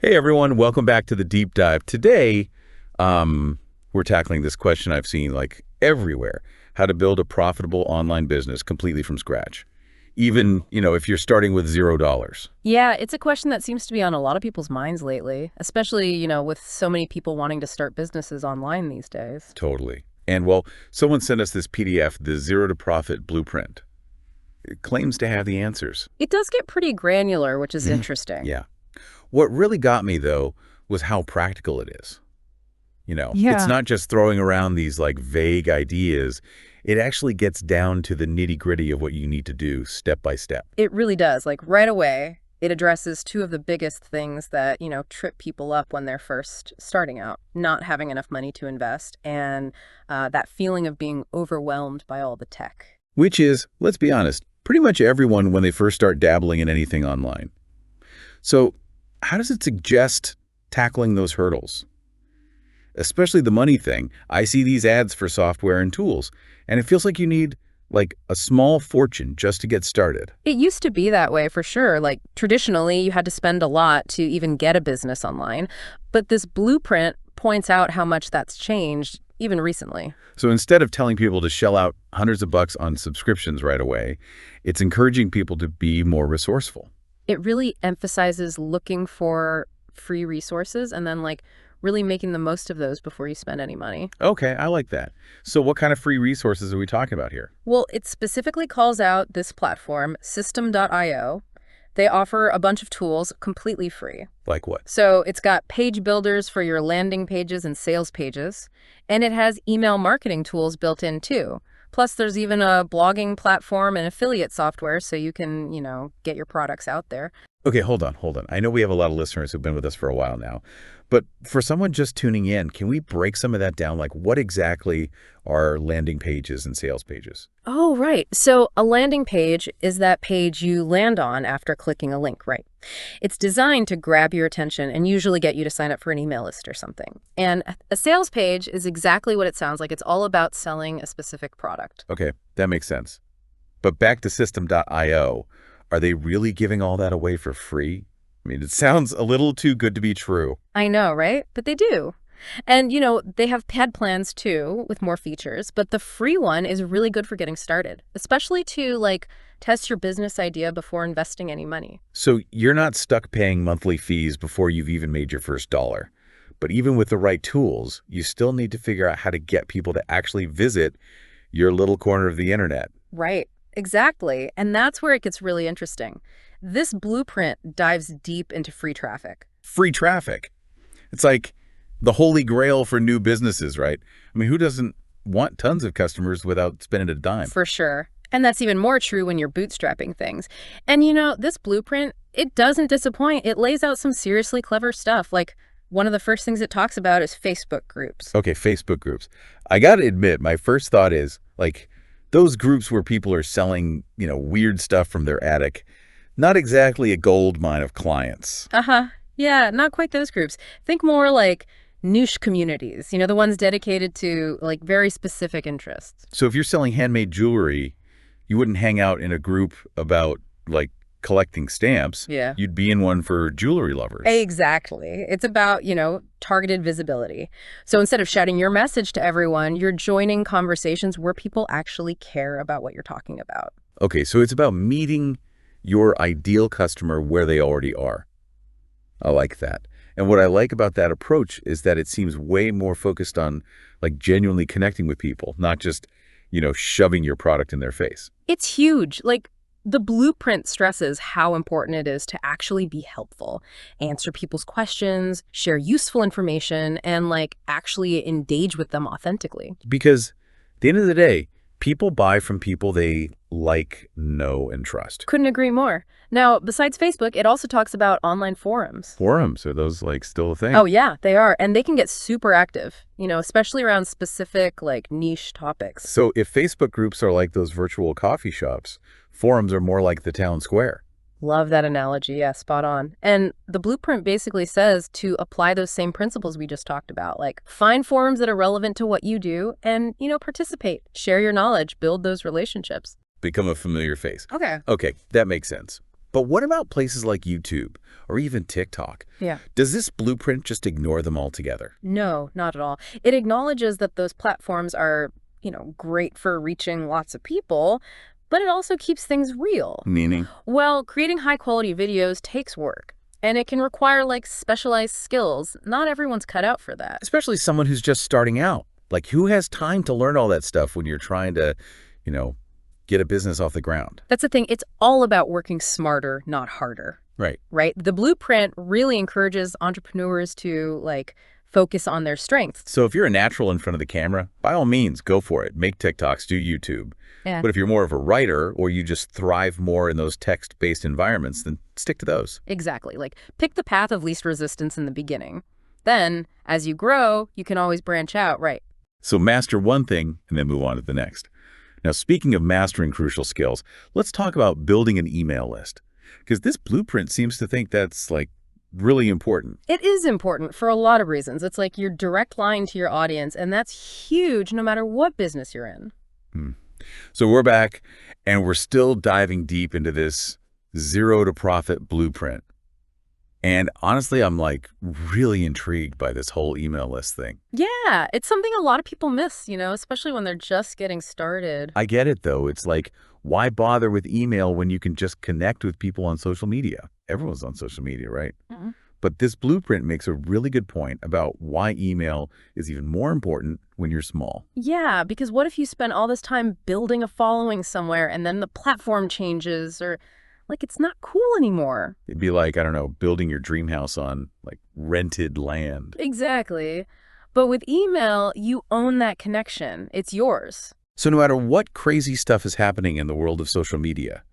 Hey everyone, welcome back to the deep dive. Today, we're tackling this question I've seen like everywhere: how to build a profitable online business completely from scratch. Even, if you're starting with $0. Yeah, it's a question that seems to be on a lot of people's minds lately, especially, with so many people wanting to start businesses online these days. Totally. And well, someone sent us this PDF, the Zero to Profit Blueprint. It claims to have the answers. It does get pretty granular, which is interesting. Yeah. What really got me though was how practical it is. It's Yeah. not just throwing around these like vague ideas. It actually gets down to the nitty-gritty of what you need to do step by step. It really does. Like right away, it addresses two of the biggest things that, trip people up when they're first starting out: not having enough money to invest and that feeling of being overwhelmed by all the tech. Which is, let's be honest, pretty much everyone when they first start dabbling in anything online. So how does it suggest tackling those hurdles? Especially the money thing. I see these ads for software and tools, and it feels like you need like a small fortune just to get started. It used to be that way for sure. Like traditionally, you had to spend a lot to even get a business online. But this blueprint points out how much that's changed even recently. So instead of telling people to shell out hundreds of bucks on subscriptions right away, it's encouraging people to be more resourceful. It really emphasizes looking for free resources and then really making the most of those before you spend any money. Okay, I like that. So what kind of free resources are we talking about here? Well, it specifically calls out this platform, Systeme.io. They offer a bunch of tools completely free. Like what? So it's got page builders for your landing pages and sales pages, and it has email marketing tools built in too. Plus, there's even a blogging platform and affiliate software so you can, get your products out there. Okay, hold on. I know we have a lot of listeners who've been with us for a while now, but for someone just tuning in, can we break some of that down? Like what exactly are landing pages and sales pages? Oh, right. So a landing page is that page you land on after clicking a link, right? It's designed to grab your attention and usually get you to sign up for an email list or something. And a sales page is exactly what it sounds like. It's all about selling a specific product. Okay, that makes sense. But back to System.io, are they really giving all that away for free? I mean, it sounds a little too good to be true. I know, right? But they do. And, they have paid plans too with more features, but the free one is really good for getting started, especially to test your business idea before investing any money. So you're not stuck paying monthly fees before you've even made your first dollar. But even with the right tools, you still need to figure out how to get people to actually visit your little corner of the internet. Right, exactly. And that's where it gets really interesting. This blueprint dives deep into free traffic. Free traffic. It's like the holy grail for new businesses, right? I mean, who doesn't want tons of customers without spending a dime? For sure. And that's even more true when you're bootstrapping things. And this blueprint, it doesn't disappoint. It lays out some seriously clever stuff. Like one of the first things it talks about is Facebook groups. Okay, Facebook groups. I got to admit, my first thought is like those groups where people are selling, weird stuff from their attic. Not exactly a gold mine of clients. Uh-huh. Yeah, not quite those groups. Think more like niche communities, the ones dedicated to very specific interests. So if you're selling handmade jewelry, you wouldn't hang out in a group about like collecting stamps. Yeah. You'd be in one for jewelry lovers. Exactly. It's about, targeted visibility. So instead of shouting your message to everyone, you're joining conversations where people actually care about what you're talking about. Okay, so it's about meeting your ideal customer where they already are. I like that. And what I like about that approach is that it seems way more focused on genuinely connecting with people, not just, shoving your product in their face. It's huge. The blueprint stresses how important it is to actually be helpful, answer people's questions, share useful information, and actually engage with them authentically. Because at the end of the day, people buy from people they like, know, and trust. Couldn't agree more. Now, besides Facebook, it also talks about online forums. Forums, are those still a thing? Oh, yeah, they are. And they can get super active, especially around specific niche topics. So if Facebook groups are like those virtual coffee shops, forums are more like the town square. Love that analogy. Yeah, spot on. And the blueprint basically says to apply those same principles we just talked about, find forums that are relevant to what you do and, participate, share your knowledge, build those relationships. Become a familiar face. Okay. Okay, that makes sense. But what about places like YouTube or even TikTok? Yeah. Does this blueprint just ignore them altogether? No, not at all. It acknowledges that those platforms are, great for reaching lots of people, but it also keeps things real. Meaning? Well, creating high-quality videos takes work, and it can require, specialized skills. Not everyone's cut out for that. Especially someone who's just starting out. Like, who has time to learn all that stuff when you're trying to, you know, get a business off the ground? That's the thing. It's all about working smarter, not harder. Right. Right? The blueprint really encourages entrepreneurs to, focus on their strengths. So if you're a natural in front of the camera, by all means, go for it. Make TikToks, do YouTube. Yeah. But if you're more of a writer or you just thrive more in those text-based environments, then stick to those. Exactly. Pick the path of least resistance in the beginning. Then, as you grow, you can always branch out, right? So master one thing and then move on to the next. Now, speaking of mastering crucial skills, let's talk about building an email list. Because this blueprint seems to think that's, really important. It is important for a lot of reasons. It's like your direct line to your audience, and that's huge no matter what business you're in. So we're back, and we're still diving deep into this zero to profit blueprint. And honestly, I'm really intrigued by this whole email list thing. Yeah, it's something a lot of people miss, especially when they're just getting started. I get it, though. It's why bother with email when you can just connect with people on social media? Everyone's on social media, right? Mhm. But this blueprint makes a really good point about why email is even more important when you're small. Yeah, because what if you spend all this time building a following somewhere and then the platform changes or it's not cool anymore? It'd be I don't know, building your dream house on rented land. Exactly. But with email, you own that connection. It's yours. So no matter what crazy stuff is happening in the world of social media,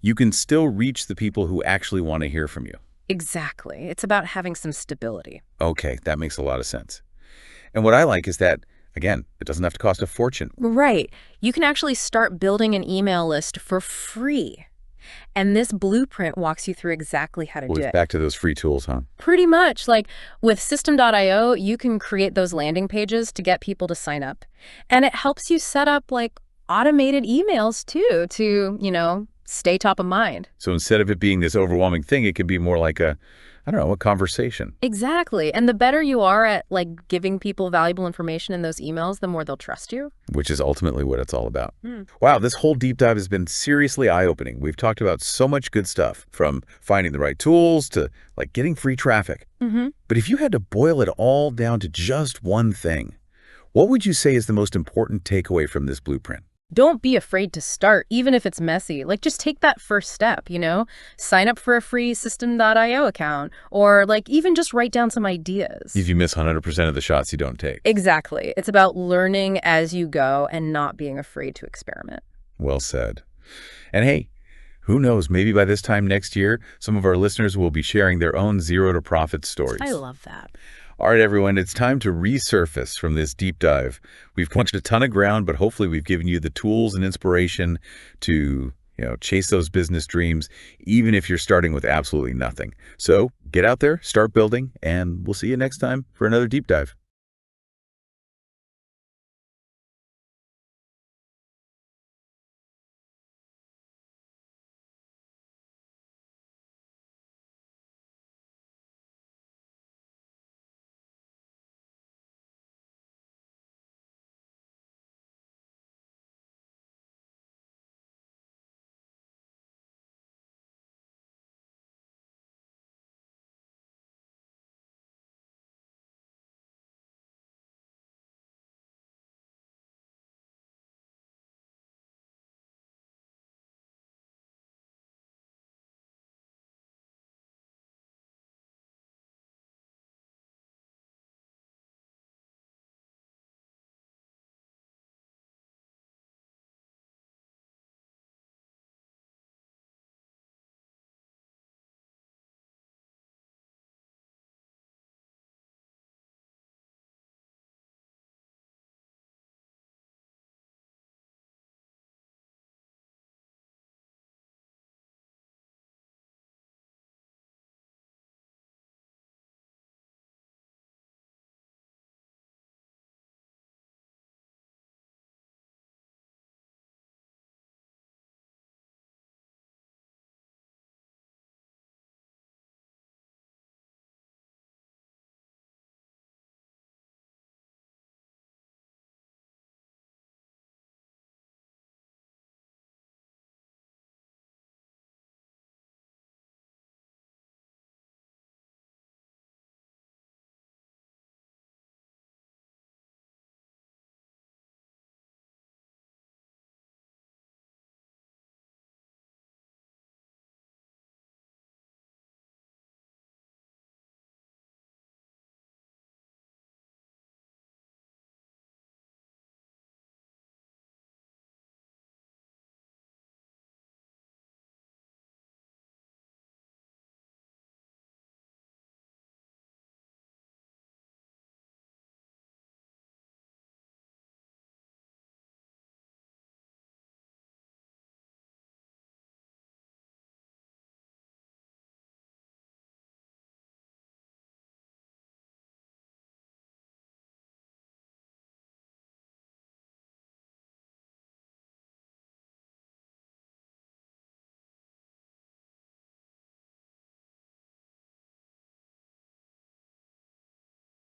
you can still reach the people who actually want to hear from you. Exactly. It's about having some stability. Okay, that makes a lot of sense. And what I like is that, again, it doesn't have to cost a fortune. Right. You can actually start building an email list for free. And this blueprint walks you through exactly how to Well, do it's it. back to those free tools, huh? Pretty much. With Systeme.io, you can create those landing pages to get people to sign up. And it helps you set up automated emails too to, stay top of mind. So instead of it being this overwhelming thing, it could be more like a conversation. Exactly. And the better you are at giving people valuable information in those emails, the more they'll trust you. Which is ultimately what it's all about. Wow, this whole deep dive has been seriously eye-opening. We've talked about so much good stuff, from finding the right tools to getting free traffic. But if you had to boil it all down to just one thing, what would you say is the most important takeaway from this blueprint? Don't be afraid to start, even if it's messy. Just take that first step, Sign up for a free Systeme.io account, or even just write down some ideas. If you miss 100% of the shots you don't take. Exactly. It's about learning as you go and not being afraid to experiment. Well said. And hey, who knows, maybe by this time next year, some of our listeners will be sharing their own zero to profit stories. I love that. All right, everyone, it's time to resurface from this deep dive. We've punched a ton of ground, but hopefully we've given you the tools and inspiration to, chase those business dreams, even if you're starting with absolutely nothing. So get out there, start building, and we'll see you next time for another deep dive.